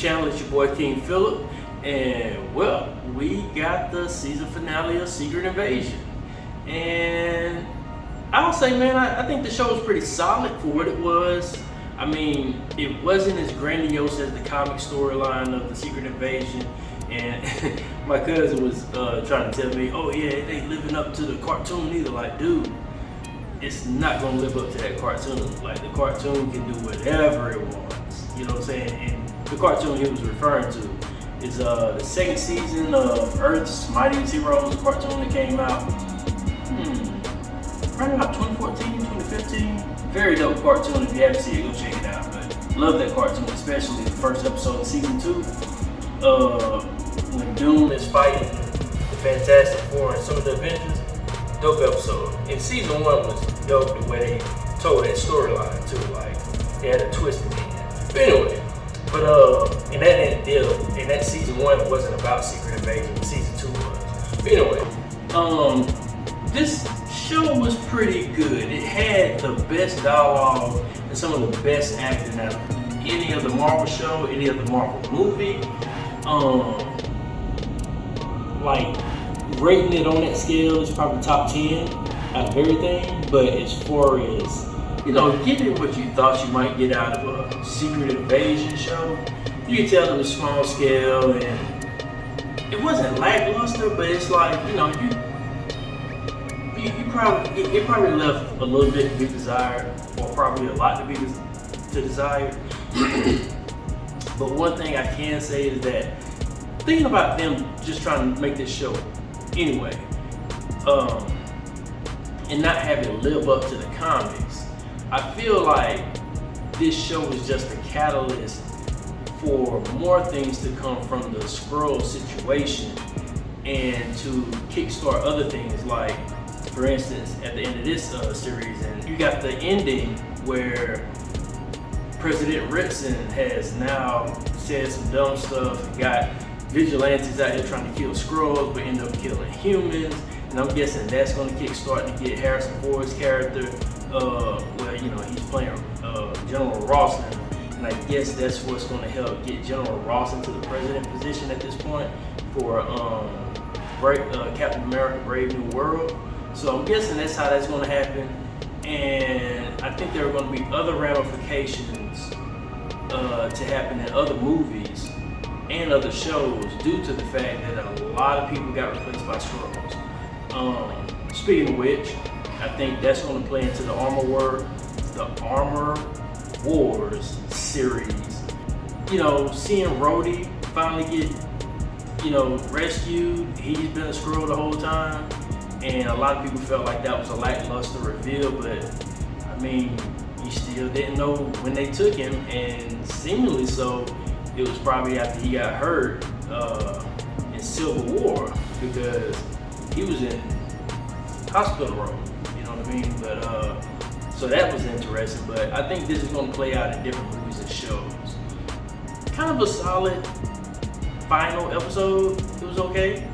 channel. It's your boy King Phillip, and well, we got the season finale of Secret Invasion, and I'll say, man, I think the show was pretty solid for what it was. I mean, it wasn't as grandiose as the comic storyline of the Secret Invasion, and my cousin was trying to tell me, oh yeah, it ain't living up to the cartoon either. Like, dude, it's not gonna live up to that cartoon. Like, the cartoon can do whatever it wants. You know what I'm saying? And the cartoon he was referring to is the second season of Earth's Mightiest Heroes cartoon that came out. Right about 2014, 2015. Very dope cartoon. If you haven't seen it, go check it out. But love that cartoon, especially the first episode of season 2. When Doom is fighting the Fantastic Four and some of the Avengers. Dope episode. And season 1 was dope the way they told that storyline too. Like, they had a twist at the end. But anyway, and that season 1 wasn't about Secret Invasion. Season 2 was. But anyway, this show was pretty good. It had the best dialogue and some of the best acting out of any other Marvel show, any other Marvel movie. Like, rating it on that scale is probably top 10 out of everything. But as far as, you know, getting what you thought you might get out of a Secret Invasion show, you can tell it was small scale and it wasn't lackluster, but it's like, you know, it probably left a little bit to be desired, or probably a lot to be desired. But one thing I can say is that thinking about them just trying to make this show anyway, and not having to live up to the comics, I feel like this show was just a catalyst for more things to come from the Skrull situation and to kickstart other things. Like, for instance, at the end of this series, and you got the ending where President Ritson has now said some dumb stuff and got vigilantes out here trying to kill Skrulls but end up killing humans, and I'm guessing that's going to kickstart to get Harrison Ford's character, well, you know, he's playing General Ross now, and I guess that's what's going to help get General Ross into the president position at this point for Captain America Brave New World. So I'm guessing that's how that's going to happen, and I think there are going to be other ramifications to happen in other movies and other shows due to the fact that a lot of people got replaced by Skrulls. Speaking of which, I think that's going to play into the Armor Wars series. You know, seeing Rhodey finally get, you know, rescued. He's been a Skrull the whole time. And a lot of people felt like that was a lackluster reveal, but I mean, you still didn't know when they took him, and seemingly so, it was probably after he got hurt in Civil War, because he was in hospital room, you know what I mean? But so that was interesting, but I think this is going to play out in different movies and shows. Kind of a solid final episode. It was okay.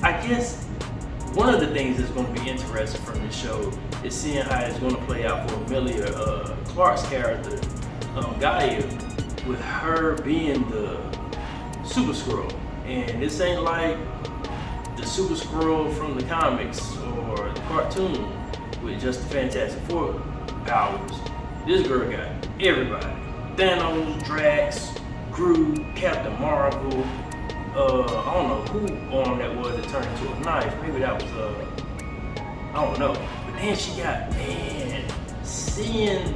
I guess one of the things that's going to be interesting from this show is seeing how it's going to play out for Emilia Clarke's character, Gaia, with her being the Super Skrull. And this ain't like the Super Skrull from the comics or the cartoon with just the Fantastic Four powers. This girl got everybody. Thanos, Drax, Groot, Captain Marvel, I don't know who arm that was that turned into a knife. Maybe that was, I don't know. But then she got, man, seeing,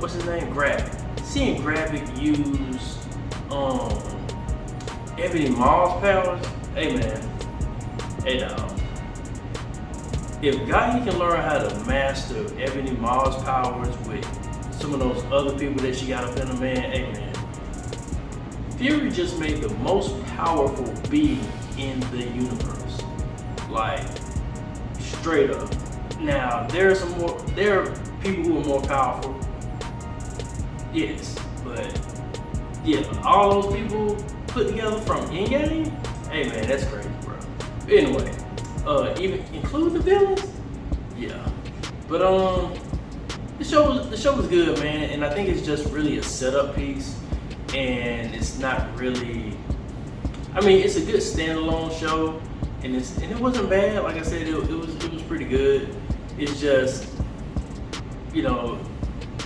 what's his name? Gravik. Seeing Gravik use, Ebony Maw's powers. Hey, man. Hey, now. If Gaia can learn how to master Ebony Maw's powers with some of those other people that she got up in the man, hey, man. Fury just made the most powerful being in the universe. Like, straight up. Now, there are people who are more powerful. Yes, but yeah, all those people put together from Endgame, hey man, that's crazy, bro. Anyway, even including the villains, yeah. But the show was good, man, and I think it's just really a setup piece. and it's not really. I mean, it's a good standalone show, and it wasn't bad. Like I said, it was pretty good. It's just, you know,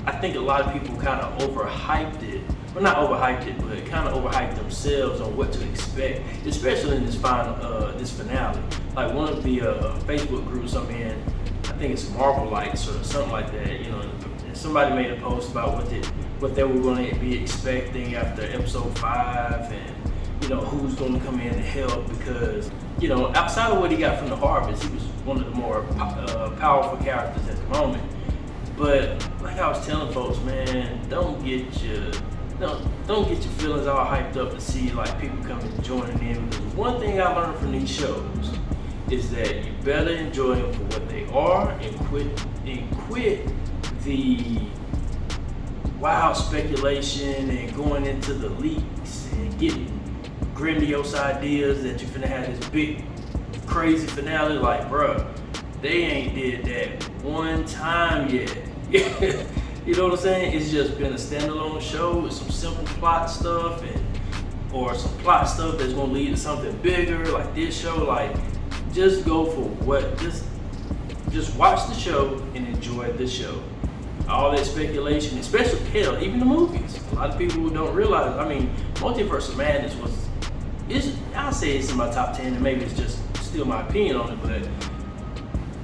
I think a lot of people kind of overhyped it. Well, not overhyped it, but kind of overhyped themselves on what to expect, especially in this finale. Like one of the Facebook groups I'm in, I think it's MarvelZWebz or something like that. You know, and somebody made a post about what they were going to be expecting after episode 5, and you know who's going to come in to help, because you know outside of what he got from the Harvest, he was one of the more powerful characters at the moment. But like I was telling folks, man, don't get your feelings all hyped up to see like people coming joining in. Because one thing I learned from these shows is that you better enjoy them for what they are, and quit the wild speculation and going into the leaks and getting grandiose ideas that you're finna have this big crazy finale. Like, bruh, they ain't did that one time yet. You know what I'm saying? It's just been a standalone show with some simple plot stuff, or some plot stuff that's gonna lead to something bigger, like this show. Like, just go for what, just watch the show and enjoy the show. All that speculation, especially, hell, even the movies. A lot of people don't realize, I mean, Multiverse of Madness I'll say it's in my top 10, and maybe it's just still my opinion on it, but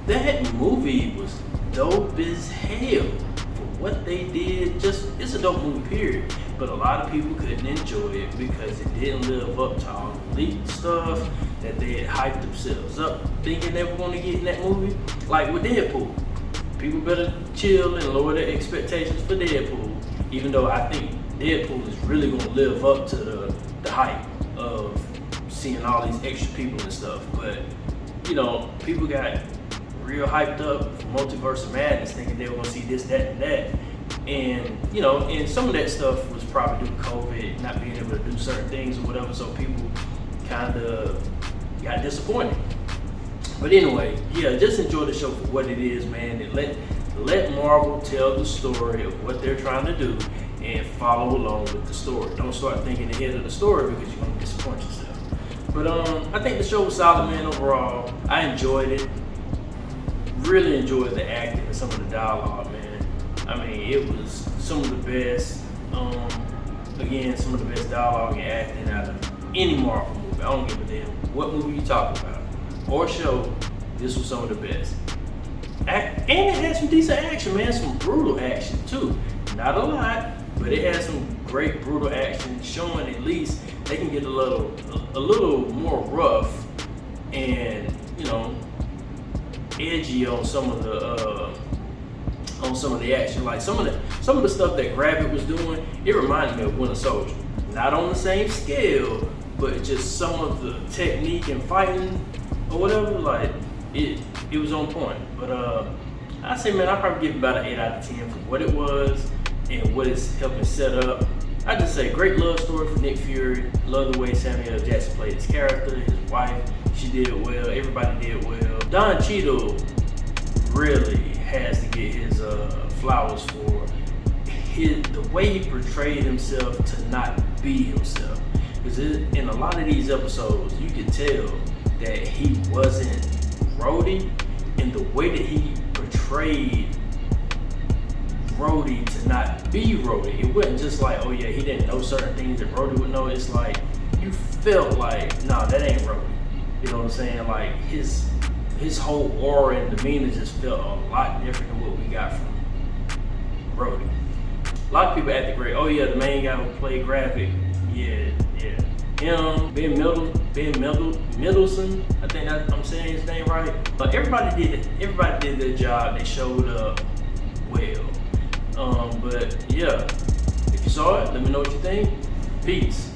that movie was dope as hell for what they did. It's a dope movie, period. But a lot of people couldn't enjoy it because it didn't live up to all the leaked stuff that they had hyped themselves up thinking they were going to get in that movie. Like with Deadpool, people better chill and lower their expectations for Deadpool, even though I think Deadpool is really going to live up to the hype of seeing all these extra people and stuff. But you know, people got real hyped up for Multiverse of Madness, thinking they were gonna see this, that, and that. And you know, and some of that stuff was probably due to COVID, not being able to do certain things or whatever, so people kind of got disappointed. But anyway, yeah, just enjoy the show for what it is, man, and let Marvel tell the story of what they're trying to do and follow along with the story. Don't start thinking ahead of the story, because you're gonna disappoint yourself. But I think the show was solid, man, overall. I enjoyed it. Really enjoyed the acting and some of the dialogue, man. I mean, it was some of the best, again, some of the best dialogue and acting out of any Marvel movie. I don't give a damn what movie you talking about or show. This was some of the best. And it had some decent action, man. Some brutal action too. Not a lot, but it had some great brutal action, showing at least they can get a little more rough and, you know, edgy on some of the action. Like some of the stuff that Gravit was doing, it reminded me of Winter Soldier. Not on the same scale, but just some of the technique and fighting or whatever. Like it was on point. But I say, man, I probably give it about an 8 out of 10 for what it was and what it's helping set up. I just say great love story for Nick Fury. Love the way Samuel L. Jackson played his character, his wife. She did it well. Everybody did well. Don Cheadle really has to get his flowers for the way he portrayed himself to not be himself. Because in a lot of these episodes, you could tell that he wasn't Rhodey, and the way that he portrayed Rhodey to not be Rhodey. It wasn't just like, oh yeah, he didn't know certain things that Rhodey would know. It's like you felt like, nah, that ain't Rhodey. You know what I'm saying? Like his whole aura and demeanor just felt a lot different than what we got from Rhodey. A lot of people acted great. Oh yeah, the main guy who played Gravit. Yeah. Him, Ben Middleton. I think I'm saying his name right. But everybody did their job. They showed up well. But yeah, if you saw it, let me know what you think. Peace.